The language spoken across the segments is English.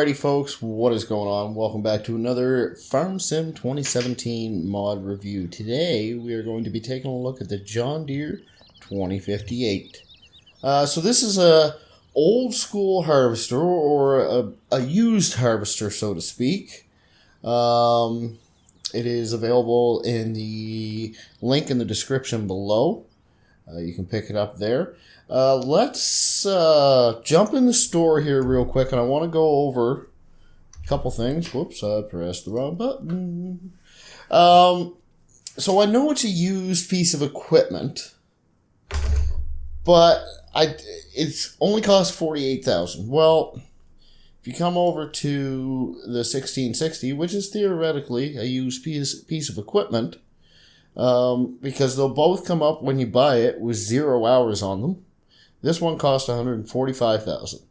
Alrighty folks, what is going on? Welcome back to another Farm Sim 2017 mod review. Today we are going to be taking a look at the John Deere 2058. So this is a old school harvester, or a used harvester, so to speak. It is available in the link in the description below. You can pick it up there. Let's jump in the store here real quick, and I want to go over a couple things. Whoops, I pressed the wrong button. So I know it's a used piece of equipment, but it's only cost $48,000. Well, if you come over to the 1660, which is theoretically a used piece of equipment, because they'll both come up when you buy it with 0 hours on them. This one cost $145,000.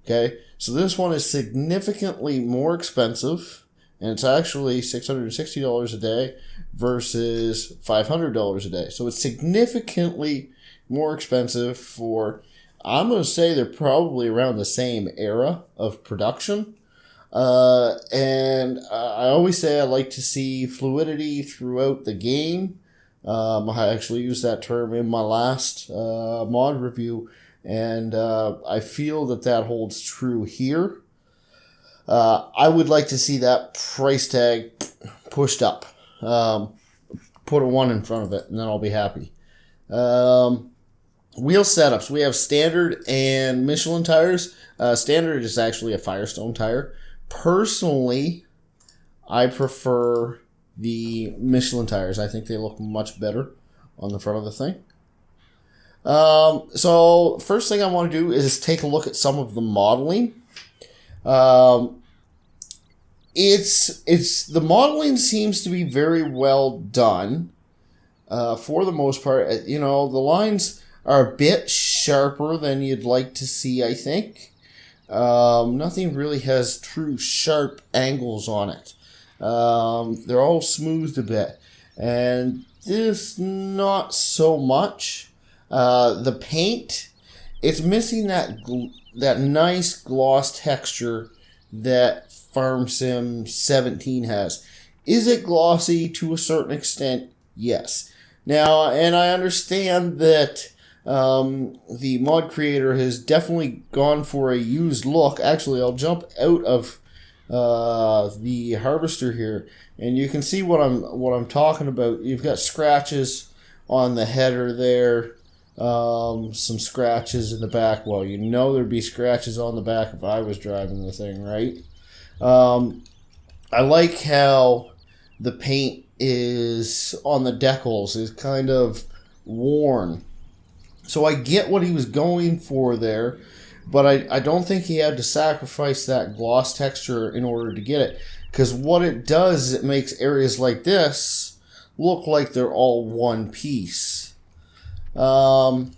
Okay, so this one is significantly more expensive, and it's actually $660 a day versus $500 a day. So it's significantly more expensive for, I'm going to say they're probably around the same era of production. And I always say I like to see fluidity throughout the game. I actually used that term in my last mod review, and I feel that holds true here. I would like to see that price tag pushed up. Put a 1 in front of it, and then I'll be happy. Wheel setups. We have standard and Michelin tires. Standard is actually a Firestone tire. Personally, I prefer the Michelin tires. I think they look much better on the front of the thing. So first thing I want to do is take a look at some of the modeling. The modeling seems to be very well done. For the most part, you know, the lines are a bit sharper than you'd like to see, I think. Nothing really has true sharp angles on it. They're all smoothed a bit, and this not so much. The paint, it's missing that nice gloss texture that Farm Sim 17 has. Is it glossy to a certain extent? Yes. Now, and I understand that the mod creator has definitely gone for a used look. Actually, I'll jump out of the harvester here, and you can see what I'm talking about. You've got scratches on the header there, some scratches in the back. Well, you know there'd be scratches on the back if I was driving the thing, right? I like how the paint is on the decals is kind of worn. So I get what he was going for there, but I don't think he had to sacrifice that gloss texture in order to get it. Because what it does is it makes areas like this look like they're all one piece. Jumping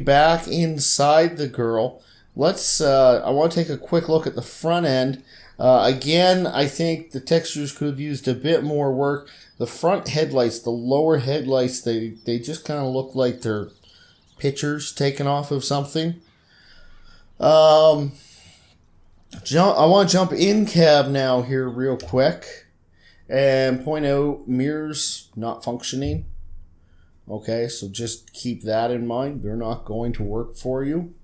back inside the girl, I want to take a quick look at the front end. Again, I think the textures could have used a bit more work. The front headlights, the lower headlights, they just kind of look like they're pictures taken off of something. I want to jump in cab now here real quick and point out mirrors not functioning. Okay, so just keep that in mind. They're not going to work for you.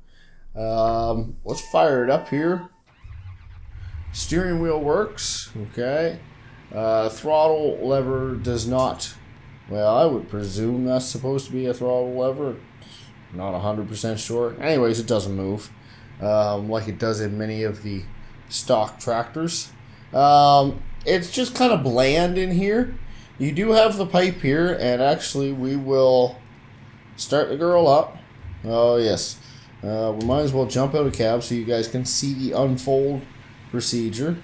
Let's fire it up here. Steering wheel works. Okay. Throttle lever does not. Well, I would presume that's supposed to be a throttle lever. Not 100% sure. Anyways, it doesn't move like it does in many of the stock tractors. It's just kind of bland in here. You do have the pipe here, and actually we will start the girl up. Oh, yes. We might as well jump out of cab so you guys can see the unfold procedure.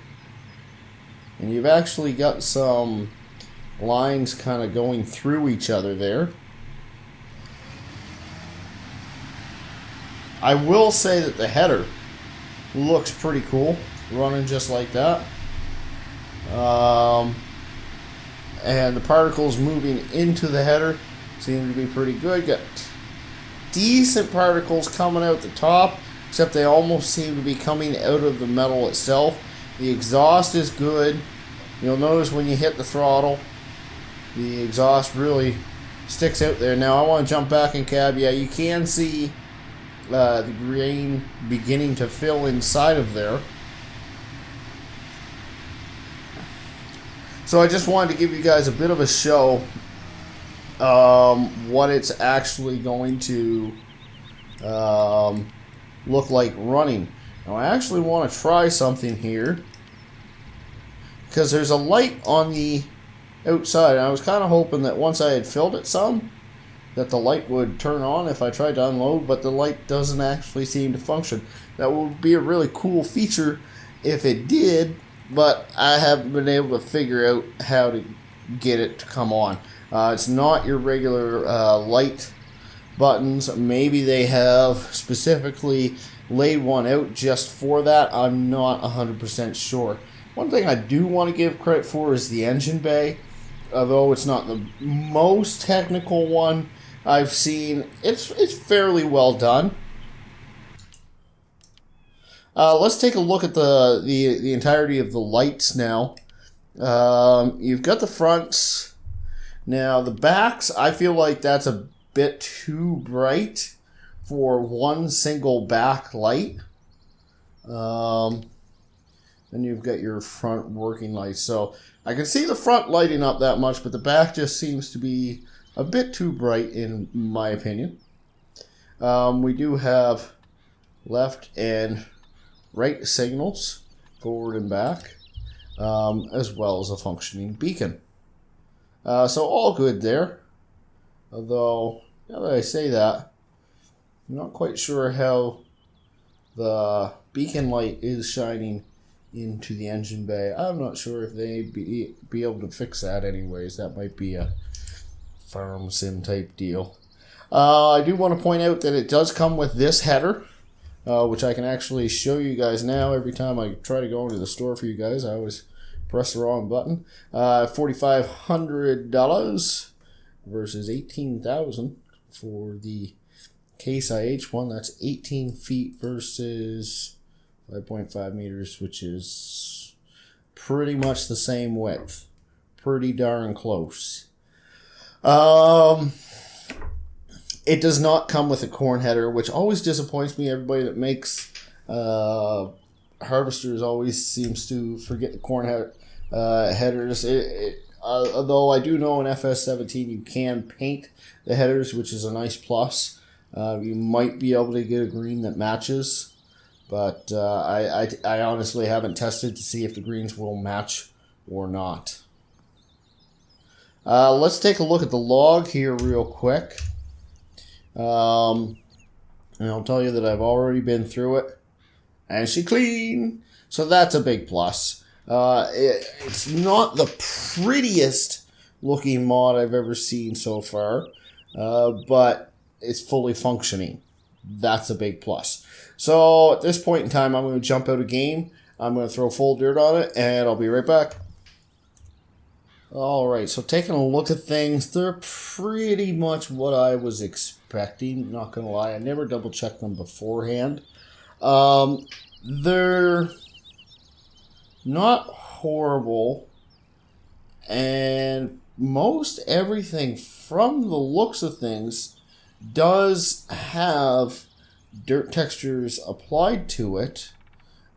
And you've actually got some lines kind of going through each other there. I will say that the header looks pretty cool, running just like that. And the particles moving into the header seem to be pretty good. Got decent particles coming out the top. except they almost seem to be coming out of the metal itself. The exhaust is good. You'll notice when you hit the throttle, the exhaust really sticks out there. Now I want to jump back in cab. Yeah, you can see the grain beginning to fill inside of there. So I just wanted to give you guys a bit of a show what it's actually going to look like running. Now I actually want to try something here because there's a light on the outside. I was kind of hoping that once I had filled it some, that the light would turn on if I tried to unload, but the light doesn't actually seem to function. That would be a really cool feature if it did, but I haven't been able to figure out how to get it to come on. It's not your regular light buttons. Maybe they have specifically laid one out just for that. I'm not 100% sure. One thing I do want to give credit for is the engine bay. Although it's not the most technical one I've seen, it's fairly well done. Let's take a look at the entirety of the lights now. You've got the fronts. Now the backs, I feel like that's a bit too bright for one single back light. Then you've got your front working lights. So I can see the front lighting up that much, but the back just seems to be a bit too bright in my opinion. We do have left and right signals, forward and back, as well as a functioning beacon. So all good there. Although, now that I say that, I'm not quite sure how the beacon light is shining into the engine bay. I'm not sure if they'd be able to fix that anyways. That might be a farm sim type deal. I do want to point out that it does come with this header, which I can actually show you guys now. Every time I try to go into the store for you guys, I always press the wrong button. $4,500 versus $18,000 for the Case IH one. That's 18 feet versus 5.5 meters, which is pretty much the same width. Pretty darn close. It does not come with a corn header, which always disappoints me. Everybody that makes harvesters always seems to forget the corn headers. Although I do know in FS17 you can paint the headers, which is a nice plus. You might be able to get a green that matches, but I honestly haven't tested to see if the greens will match or not. Let's take a look at the log here real quick. And I'll tell you that I've already been through it, and she clean, so that's a big plus. It's not the prettiest looking mod I've ever seen so far, but it's fully functioning. That's a big plus. So at this point in time, I'm going to jump out of game. I'm going to throw full dirt on it, and I'll be right back. Alright, so taking a look at things, they're pretty much what I was expecting. Not going to lie, I never double checked them beforehand. They're not horrible, and most everything from the looks of things does have dirt textures applied to it.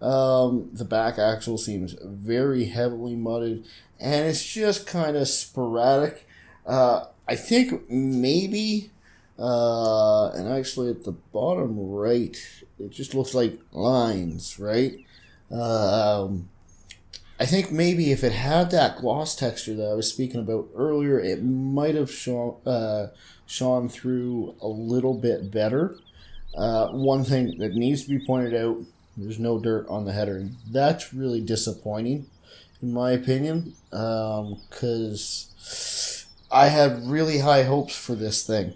The back axle seems very heavily mudded, and it's just kind of sporadic. I think maybe, and actually at the bottom right, it just looks like lines, right? I think maybe if it had that gloss texture that I was speaking about earlier, it might have shone through a little bit better. One thing that needs to be pointed out, there's no dirt on the header. That's really disappointing, in my opinion, because I had really high hopes for this thing.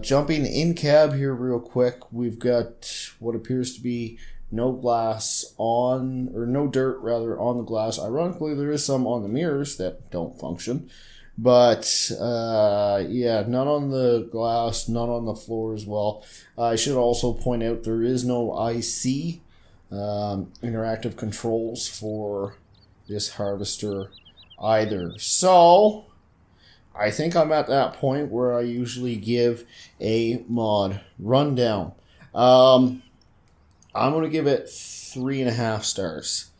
Jumping in cab here real quick, we've got what appears to be no glass on, or no dirt rather, on the glass. Ironically, there is some on the mirrors that don't function. But yeah, none on the glass, none on the floor as well. I should also point out there is no IC interactive controls for this harvester either. So I think I'm at that point where I usually give a mod rundown. I'm going to give it 3.5 stars.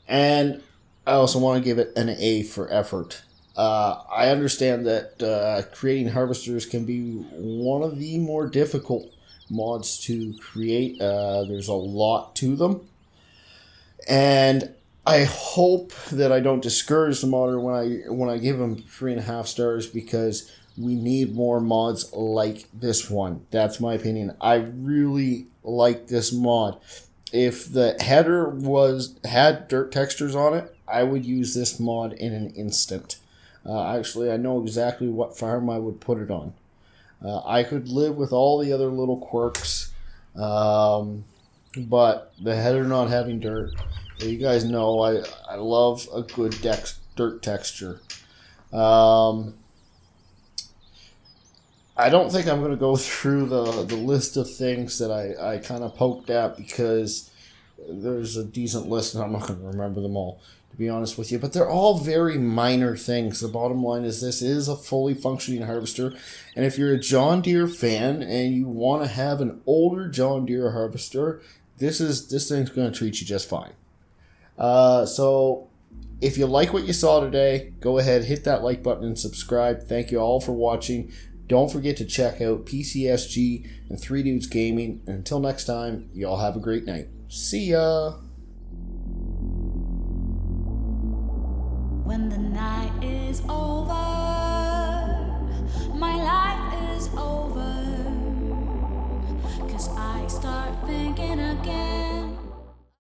And I also want to give it an A for effort. I understand that creating harvesters can be one of the more difficult mods to create. There's a lot to them. And I hope that I don't discourage the modder when I give them 3.5 stars, because we need more mods like this one. That's my opinion. I really like this mod. If the header had dirt textures on it, I would use this mod in an instant. Actually, I know exactly what farm I would put it on. I could live with all the other little quirks, but the header not having dirt, you guys know I love a good dirt texture. I don't think I'm going to go through the list of things that I kind of poked at, because there's a decent list and I'm not going to remember them all, to be honest with you. But they're all very minor things. The bottom line is this is a fully functioning harvester. And if you're a John Deere fan and you want to have an older John Deere harvester, this thing's going to treat you just fine. So if you like what you saw today, go ahead, hit that like button and subscribe. Thank you all for watching. Don't forget to check out PCSG and 3 Dudes Gaming. And until next time, y'all have a great night. See ya! When the night is over